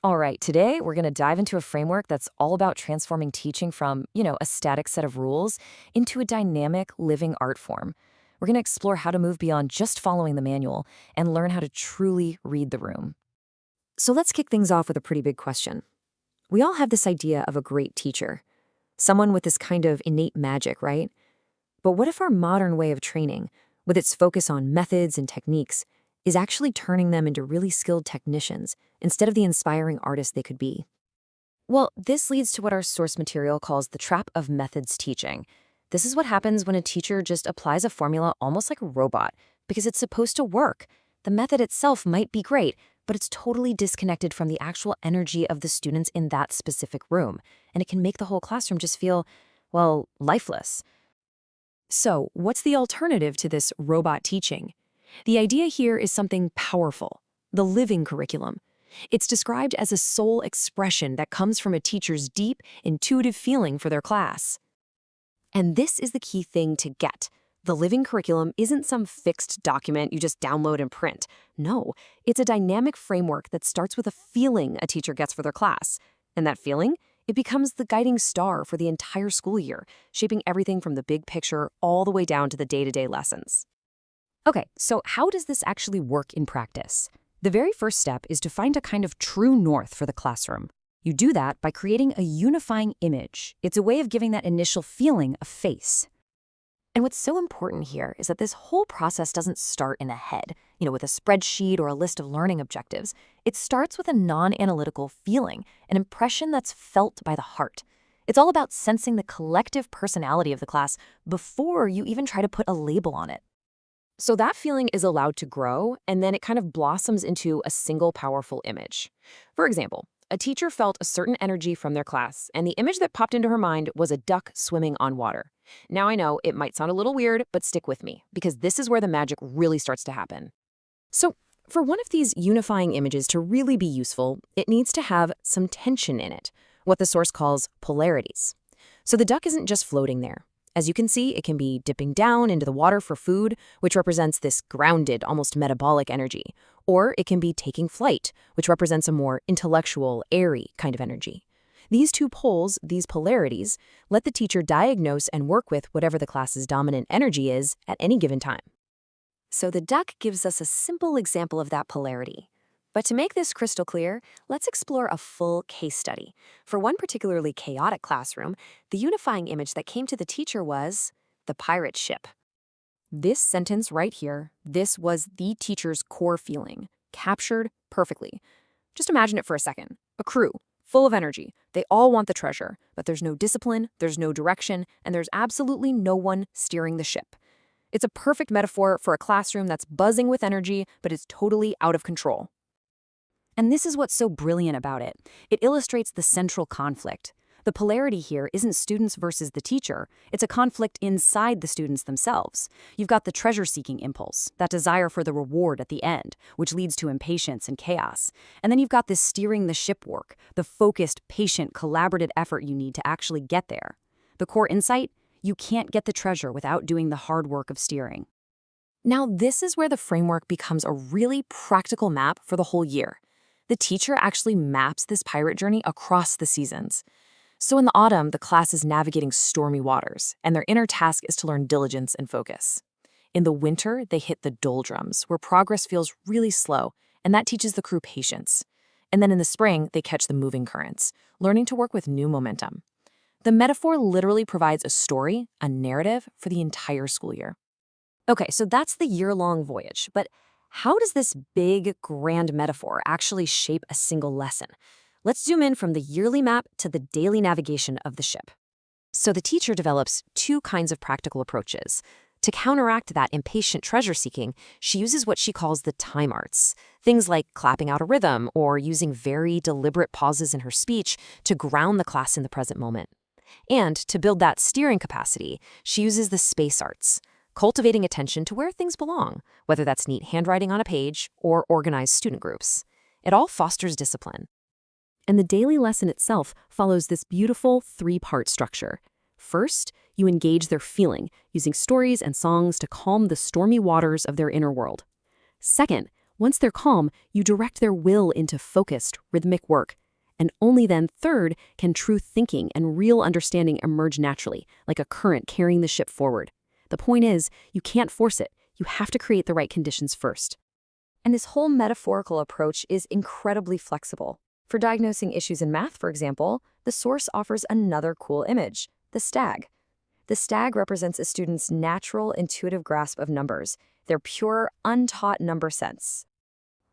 All right, today we're going to dive into a framework that's all about transforming teaching from, a static set of rules into a dynamic, living art form. We're going to explore how to move beyond just following the manual and learn how to truly read the room. So let's kick things off with a pretty big question. We all have this idea of a great teacher, someone with this kind of innate magic, right? But what if our modern way of training, with its focus on methods and techniques, is actually turning them into really skilled technicians instead of the inspiring artists they could be? Well, this leads to what our source material calls the trap of methods teaching. This is what happens when a teacher just applies a formula almost like a robot because it's supposed to work. The method itself might be great, but it's totally disconnected from the actual energy of the students in that specific room, and it can make the whole classroom just feel, well, lifeless. So, what's the alternative to this robot teaching? The idea here is something powerful, the living curriculum. It's described as a soul expression that comes from a teacher's deep, intuitive feeling for their class. And this is the key thing to get. The living curriculum isn't some fixed document you just download and print. No, it's a dynamic framework that starts with a feeling a teacher gets for their class. And that feeling, it becomes the guiding star for the entire school year, shaping everything from the big picture all the way down to the day-to-day lessons. Okay, so how does this actually work in practice? The very first step is to find a kind of true north for the classroom. You do that by creating a unifying image. It's a way of giving that initial feeling a face. And what's so important here is that this whole process doesn't start in a head, with a spreadsheet or a list of learning objectives. It starts with a non-analytical feeling, an impression that's felt by the heart. It's all about sensing the collective personality of the class before you even try to put a label on it. So that feeling is allowed to grow, and then it kind of blossoms into a single powerful image. For example, a teacher felt a certain energy from their class, and the image that popped into her mind was a duck swimming on water. Now I know it might sound a little weird, but stick with me, because this is where the magic really starts to happen. So, for one of these unifying images to really be useful, it needs to have some tension in it, what the source calls polarities. So the duck isn't just floating there. As you can see, it can be dipping down into the water for food, which represents this grounded, almost metabolic energy. Or it can be taking flight, which represents a more intellectual, airy kind of energy. These two poles, these polarities, let the teacher diagnose and work with whatever the class's dominant energy is at any given time. So the duck gives us a simple example of that polarity. But to make this crystal clear, let's explore a full case study. For one particularly chaotic classroom, the unifying image that came to the teacher was the pirate ship. This sentence right here, this was the teacher's core feeling, captured perfectly. Just imagine it for a second. A crew, full of energy. They all want the treasure, but there's no discipline, there's no direction, and there's absolutely no one steering the ship. It's a perfect metaphor for a classroom that's buzzing with energy, but is totally out of control. And this is what's so brilliant about it. It illustrates the central conflict. The polarity here isn't students versus the teacher. It's a conflict inside the students themselves. You've got the treasure-seeking impulse, that desire for the reward at the end, which leads to impatience and chaos. And then you've got this steering the ship work, the focused, patient, collaborative effort you need to actually get there. The core insight? You can't get the treasure without doing the hard work of steering. Now, this is where the framework becomes a really practical map for the whole year. The teacher actually maps this pirate journey across the seasons. So in the autumn, the class is navigating stormy waters, and their inner task is to learn diligence and focus. In the winter, they hit the doldrums, where progress feels really slow, and that teaches the crew patience. And then in the spring, they catch the moving currents, learning to work with new momentum. The metaphor literally provides a story, a narrative, for the entire school year. Okay, so that's the year-long voyage, but how does this big, grand metaphor actually shape a single lesson? Let's zoom in from the yearly map to the daily navigation of the ship. So the teacher develops two kinds of practical approaches. To counteract that impatient treasure-seeking, she uses what she calls the time arts, things like clapping out a rhythm or using very deliberate pauses in her speech to ground the class in the present moment. And to build that steering capacity, she uses the space arts, cultivating attention to where things belong, whether that's neat handwriting on a page or organized student groups. It all fosters discipline. And the daily lesson itself follows this beautiful three-part structure. First, you engage their feeling, using stories and songs to calm the stormy waters of their inner world. Second, Once they're calm, you direct their will into focused, rhythmic work. And only then, third, can true thinking and real understanding emerge naturally, like a current carrying the ship forward. The point is, you can't force it. You have to create the right conditions first. And this whole metaphorical approach is incredibly flexible. For diagnosing issues in math, for example, the source offers another cool image, the stag. The stag represents a student's natural, intuitive grasp of numbers, their pure, untaught number sense.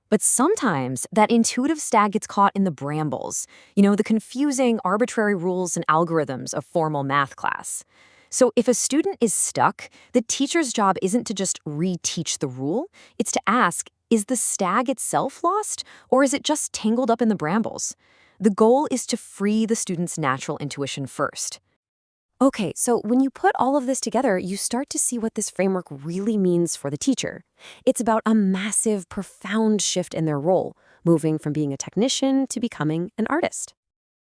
But sometimes that intuitive stag gets caught in the brambles, the confusing, arbitrary rules and algorithms of formal math class. So if a student is stuck, the teacher's job isn't to just reteach the rule, it's to ask, is the stag itself lost, or is it just tangled up in the brambles? The goal is to free the student's natural intuition first. Okay, so when you put all of this together, you start to see what this framework really means for the teacher. It's about a massive, profound shift in their role, moving from being a technician to becoming an artist.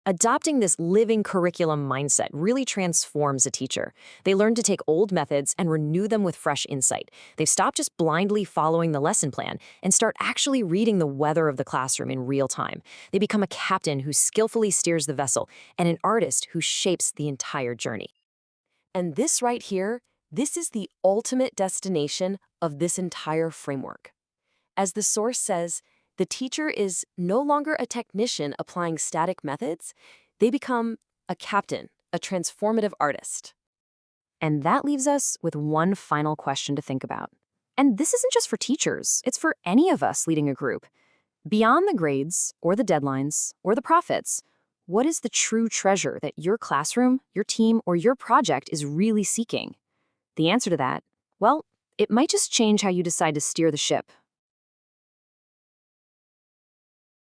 Adopting this living curriculum mindset really transforms a teacher. They learn to take old methods and renew them with fresh insight. They stop just blindly following the lesson plan and start actually reading the weather of the classroom in real time. They become a captain who skillfully steers the vessel and an artist who shapes the entire journey. And this right here, this is the ultimate destination of this entire framework. As the source says, the teacher is no longer a technician applying static methods. They become a captain, a transformative artist. And that leaves us with one final question to think about. And this isn't just for teachers, it's for any of us leading a group. Beyond the grades, or the deadlines, or the profits, what is the true treasure that your classroom, your team, or your project is really seeking? The answer to that, well, it might just change how you decide to steer the ship.